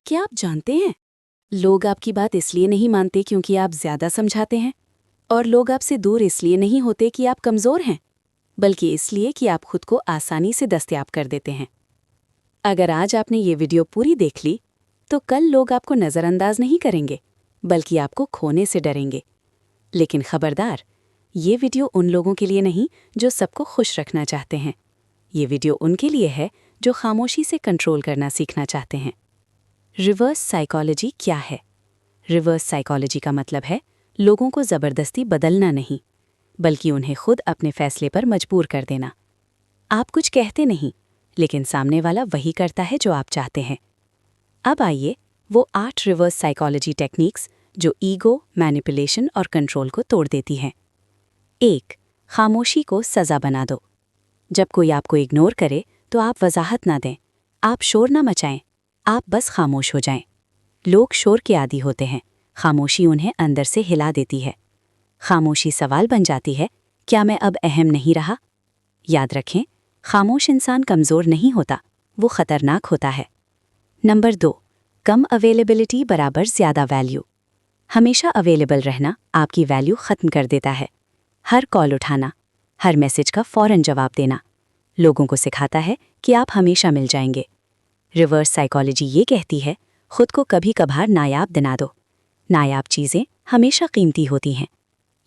क्या आप जानते हैं, लोग आपकी बात इसलिए नहीं मानते क्योंकि आप ज्यादा समझाते हैं, और लोग आपसे दूर इसलिए नहीं होते कि आप कमजोर हैं, बल्कि इसलिए कि आप खुद को आसानी से दस्तयाब कर देते हैं। अगर आज आपने ये वीडियो पूरी देख ली, तो कल लोग आपको नज़रअंदाज नहीं करेंगे, बल्कि आपको खोने से डरेंगे। लेकिन खबरदार, ये वीडियो उन लोगों के लिए नहीं जो सबको खुश रखना चाहते हैं। ये वीडियो उनके लिए है जो खामोशी से कंट्रोल करना सीखना चाहते हैं। रिवर्स साइकोलॉजी क्या है? रिवर्स साइकोलॉजी का मतलब है लोगों को ज़बरदस्ती बदलना नहीं, बल्कि उन्हें खुद अपने फैसले पर मजबूर कर देना। आप कुछ कहते नहीं, लेकिन सामने वाला वही करता है जो आप चाहते हैं। अब आइए वो 8 रिवर्स साइकोलॉजी टेक्निक्स जो ईगो, मैनिपुलेशन और कंट्रोल को तोड़ देती हैं। 1. खामोशी को सज़ा बना दो। जब कोई आपको इग्नोर करे तो आप वजाहत ना दें, आप शोर ना मचाएं, आप बस खामोश हो जाएं। लोग शोर के आदी होते हैं, खामोशी उन्हें अंदर से हिला देती है। खामोशी सवाल बन जाती है, क्या मैं अब अहम नहीं रहा? याद रखें, खामोश इंसान कमज़ोर नहीं होता, वो ख़तरनाक होता है। नंबर 2. कम अवेलेबिलिटी बराबर ज़्यादा वैल्यू। हमेशा अवेलेबल रहना आपकी वैल्यू ख़त्म कर देता है। हर कॉल उठाना, हर मैसेज का फ़ौरन जवाब देना लोगों को सिखाता है कि आप हमेशा मिल जाएंगे। रिवर्स साइकोलॉजी ये कहती है, खुद को कभी कभार नायाब बना दो। नायाब चीज़ें हमेशा कीमती होती हैं।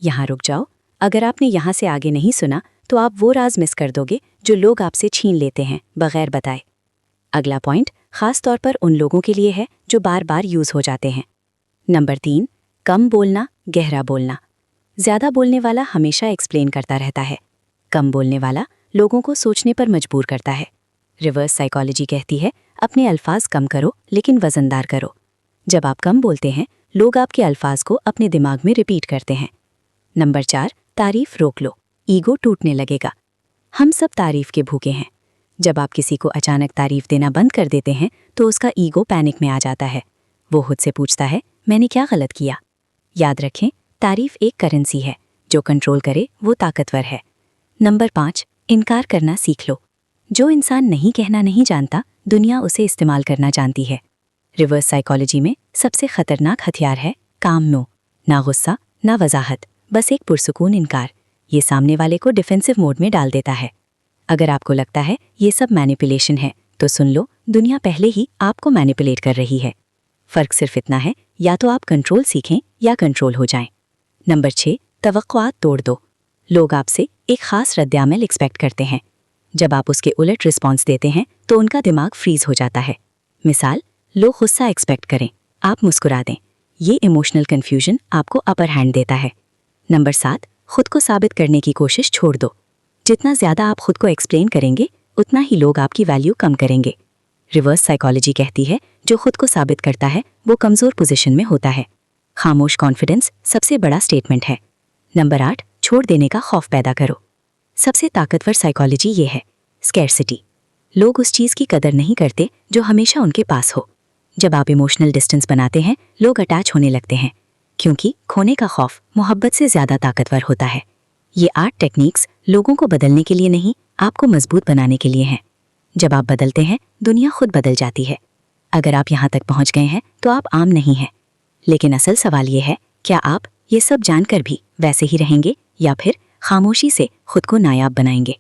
यहाँ रुक जाओ, अगर आपने यहाँ से आगे नहीं सुना तो आप वो राज मिस कर दोगे जो लोग आपसे छीन लेते हैं बगैर बताए। अगला पॉइंट ख़ास तौर पर उन लोगों के लिए है जो बार बार यूज़ हो जाते हैं। नंबर 3. कम बोलना, गहरा बोलना। ज़्यादा बोलने वाला हमेशा एक्सप्लेन करता रहता है, कम बोलने वाला लोगों को सोचने पर मजबूर करता है। रिवर्स साइकोलॉजी कहती है, अपने अल्फाज कम करो लेकिन वज़नदार करो। जब आप कम बोलते हैं, लोग आपके अल्फाज को अपने दिमाग में रिपीट करते हैं। नंबर 4. तारीफ रोक लो, ईगो टूटने लगेगा। हम सब तारीफ के भूखे हैं। जब आप किसी को अचानक तारीफ देना बंद कर देते हैं तो उसका ईगो पैनिक में आ जाता है। वो खुद से पूछता है, मैंने क्या गलत किया? याद रखें, तारीफ एक करेंसी है, जो कंट्रोल करे वो ताकतवर है। नंबर 5. इनकार करना सीख लो। जो इंसान नहीं कहना नहीं जानता, दुनिया उसे इस्तेमाल करना जानती है। रिवर्स साइकोलॉजी में सबसे खतरनाक हथियार है काम नो। ना गुस्सा, ना वजाहत, बस एक पुरसुकून इनकार। ये सामने वाले को डिफेंसिव मोड में डाल देता है। अगर आपको लगता है ये सब मैनिपुलेशन है, तो सुन लो, दुनिया पहले ही आपको मैनिपुलेट कर रही है। फ़र्क सिर्फ इतना है, या तो आप कंट्रोल सीखें या कंट्रोल हो जाएं। नंबर 6. तवक्कुआत तोड़ दो। लोग आपसे एक ख़ास रद्द-ए-अमल एक्सपेक्ट करते हैं। जब आप उसके उलट रिस्पॉन्स देते हैं तो उनका दिमाग फ्रीज हो जाता है। मिसाल, लोग गुस्सा एक्सपेक्ट करें, आप मुस्कुरा दें। ये इमोशनल कन्फ्यूजन आपको अपर हैंड देता है। नंबर 7. खुद को साबित करने की कोशिश छोड़ दो। जितना ज़्यादा आप खुद को एक्सप्लेन करेंगे, उतना ही लोग आपकी वैल्यू कम करेंगे। रिवर्स साइकोलॉजी कहती है, जो खुद को साबित करता है वो कमज़ोर पोजीशन में होता है। खामोश कॉन्फिडेंस सबसे बड़ा स्टेटमेंट है। नंबर 8. छोड़ देने का खौफ पैदा करो। सबसे ताकतवर साइकोलॉजी ये है, स्कैरसिटी। लोग उस चीज़ की कदर नहीं करते जो हमेशा उनके पास हो। जब आप इमोशनल डिस्टेंस बनाते हैं, लोग अटैच होने लगते हैं, क्योंकि खोने का खौफ मोहब्बत से ज़्यादा ताकतवर होता है। ये 8 टेक्निक्स लोगों को बदलने के लिए नहीं, आपको मजबूत बनाने के लिए हैं। जब आप बदलते हैं, दुनिया खुद बदल जाती है। अगर आप यहाँ तक पहुँच गए हैं तो आप आम नहीं हैं। लेकिन असल सवाल ये है, क्या आप ये सब जानकर भी वैसे ही रहेंगे या फिर खामोशी से खुद को नायाब बनाएंगे?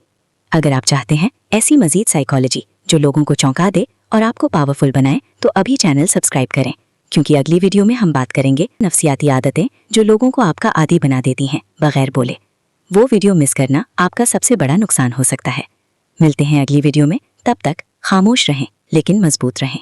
अगर आप चाहते हैं ऐसी मजीद साइकोलॉजी जो लोगों को चौंका दे और आपको पावरफुल बनाए, तो अभी चैनल सब्सक्राइब करें, क्योंकि अगली वीडियो में हम बात करेंगे नफ्सियाती आदतें जो लोगों को आपका आदी बना देती हैं बगैर बोले। वो वीडियो मिस करना आपका सबसे बड़ा नुकसान हो सकता है। मिलते हैं अगली वीडियो में, तब तक खामोश रहें लेकिन मजबूत रहें।